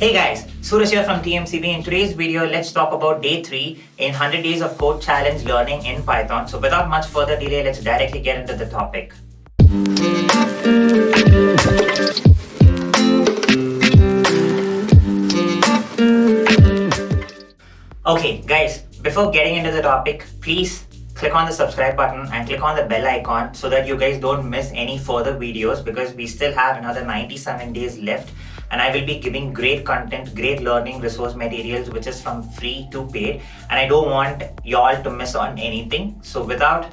Hey guys, Suresh here from TMCB. In today's video, let's talk about day 3 in 100 days of code challenge learning in Python. So without much further delay, let's directly get into the topic. Okay guys, before getting into the topic, please click on the subscribe button and click on the bell icon so that you guys don't miss any further videos, because we still have another 97 days left and I will be giving great content, great learning resource materials which is from free to paid, and I don't want y'all to miss on anything. So without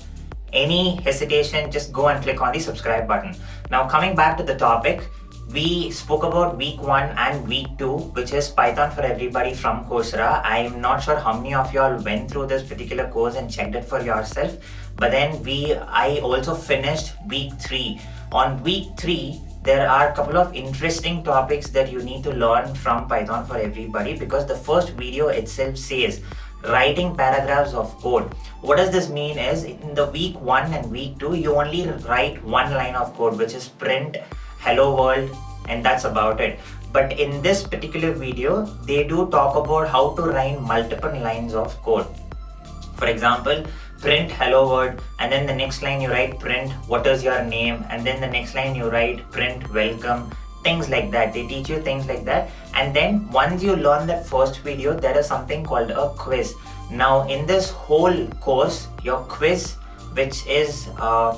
any hesitation, just go and click on the subscribe button. Now coming back to the topic, we spoke about week 1 and week 2, which is Python for Everybody from Coursera. I'm not sure how many of y'all went through this particular course and checked it for yourself, but then I also finished week 3. On week 3, there are a couple of interesting topics that you need to learn from Python for Everybody, because the first video itself says writing paragraphs of code. What does this mean is, in the week 1 and week 2, you only write one line of code, which is print hello world, and that's about it. But in this particular video, they do talk about how to write multiple lines of code. For example, print hello world, and then the next line you write print what is your name, and then the next line you write print welcome, things like that. They teach you things like that. And then once you learn that first video, there is something called a quiz. Now in this whole course, your quiz, which is a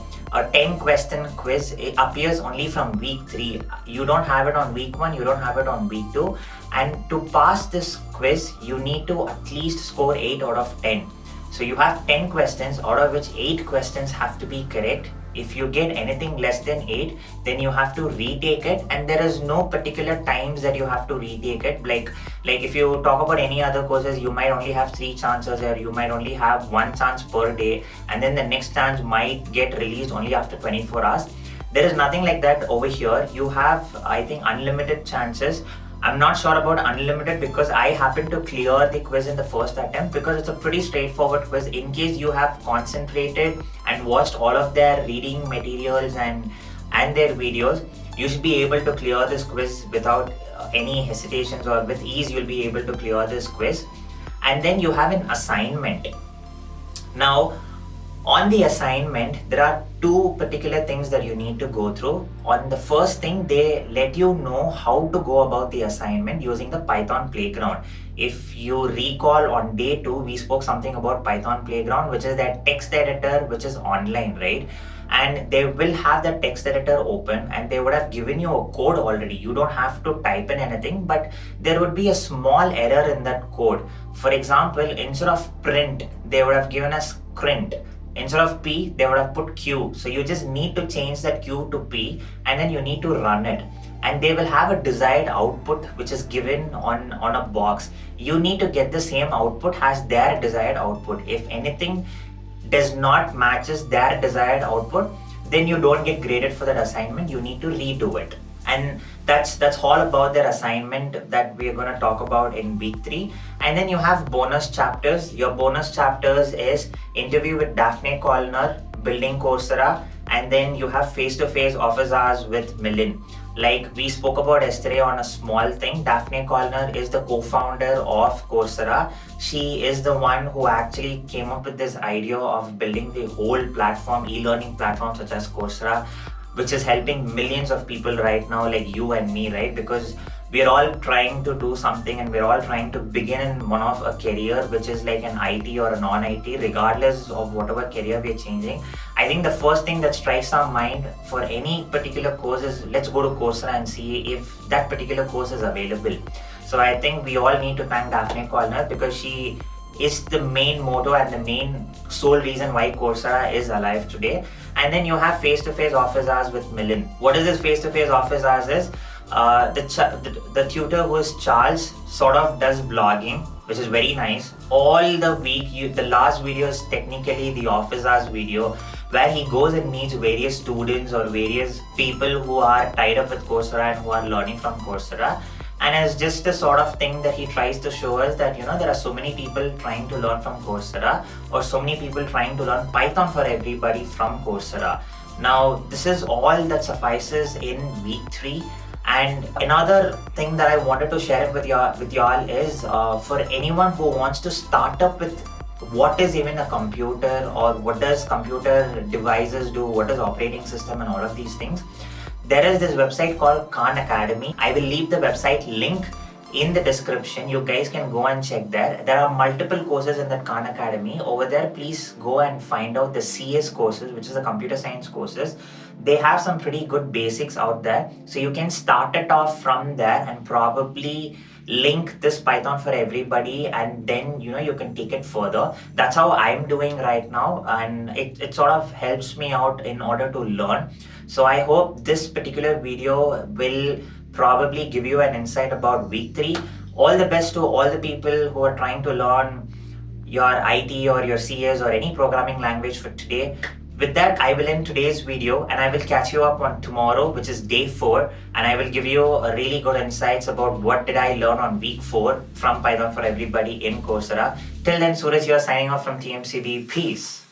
10 question quiz, it appears only from week 3. You don't have it on week 1, you don't have it on week 2. And to pass this quiz, you need to at least score 8 out of 10. So you have 10 questions, out of which 8 questions have to be correct. If you get anything less than 8, then you have to retake it, and there is no particular times that you have to retake it. Like if you talk about any other courses, you might only have 3 chances, or you might only have 1 chance per day, and then the next chance might get released only after 24 hours. There is nothing like that over here. You have, I think, unlimited chances. I'm not sure about unlimited because I happened to clear the quiz in the first attempt, because it's a pretty straightforward quiz. In case you have concentrated and watched all of their reading materials and their videos, you should be able to clear this quiz without any hesitations, or with ease you'll be able to clear this quiz. And then you have an assignment. Now on the assignment, there are 2 particular things that you need to go through. On the first thing, they let you know how to go about the assignment using the Python Playground. If you recall, on day 2, we spoke something about Python Playground, which is that text editor which is online, right? And they will have the text editor open, and they would have given you a code already. You don't have to type in anything, but there would be a small error in that code. For example, instead of print, they would have given us print. Instead of P, they would have put Q. So you just need to change that Q to P, and then you need to run it. And they will have a desired output which is given on a box. You need to get the same output as their desired output. If anything does not matches their desired output, then you don't get graded for that assignment. You need to redo it. And that's all about their assignment that we are going to talk about in week 3. And then you have bonus chapters. Your bonus chapters is interview with Daphne Colliner, building Coursera, and then you have face-to-face office hours with Millen. Like we spoke about yesterday on a small thing, Daphne Colliner is the co-founder of Coursera. She is the one who actually came up with this idea of building the whole platform, e-learning platform such as Coursera, which is helping millions of people right now, like you and me, right? Because we're all trying to do something, and we're all trying to begin in one of a career, which is like an IT or a non-IT, regardless of whatever career we're changing. I think the first thing that strikes our mind for any particular course is, let's go to Coursera and see if that particular course is available. So I think we all need to thank Daphne Colliner, because she is the main motto and the main sole reason why Coursera is alive today. And then you have face-to-face office hours with Millen. What is this face-to-face office hours is? The tutor, who is Charles, sort of does vlogging, which is very nice. All the week, the last video is technically the office hours video, where he goes and meets various students or various people who are tied up with Coursera and who are learning from Coursera. And it's just the sort of thing that he tries to show us that, there are so many people trying to learn from Coursera, or so many people trying to learn Python for Everybody from Coursera. Now, this is all that suffices in week 3. And another thing that I wanted to share it with y'all is for anyone who wants to start up with what is even a computer, or what does computer devices do, what is operating system and all of these things. There is this website called Khan Academy. I will leave the website link in the description. You guys can go and check there. There are multiple courses in that Khan Academy. Over there, please go and find out the CS courses, which is the computer science courses. They have some pretty good basics out there. So you can start it off from there and probably link this Python for everybody, and then you can take it further. That's how I'm doing right now, and it sort of helps me out in order to learn. So I hope this particular video will probably give you an insight about week 3. All the best to all the people who are trying to learn your IT or your CS or any programming language for today. With that, I will end today's video, and I will catch you up on tomorrow, which is day 4, and I will give you a really good insights about what did I learn on week 4 from Python for Everybody in Coursera. Till then, Suraj here signing off from TMCB. Peace.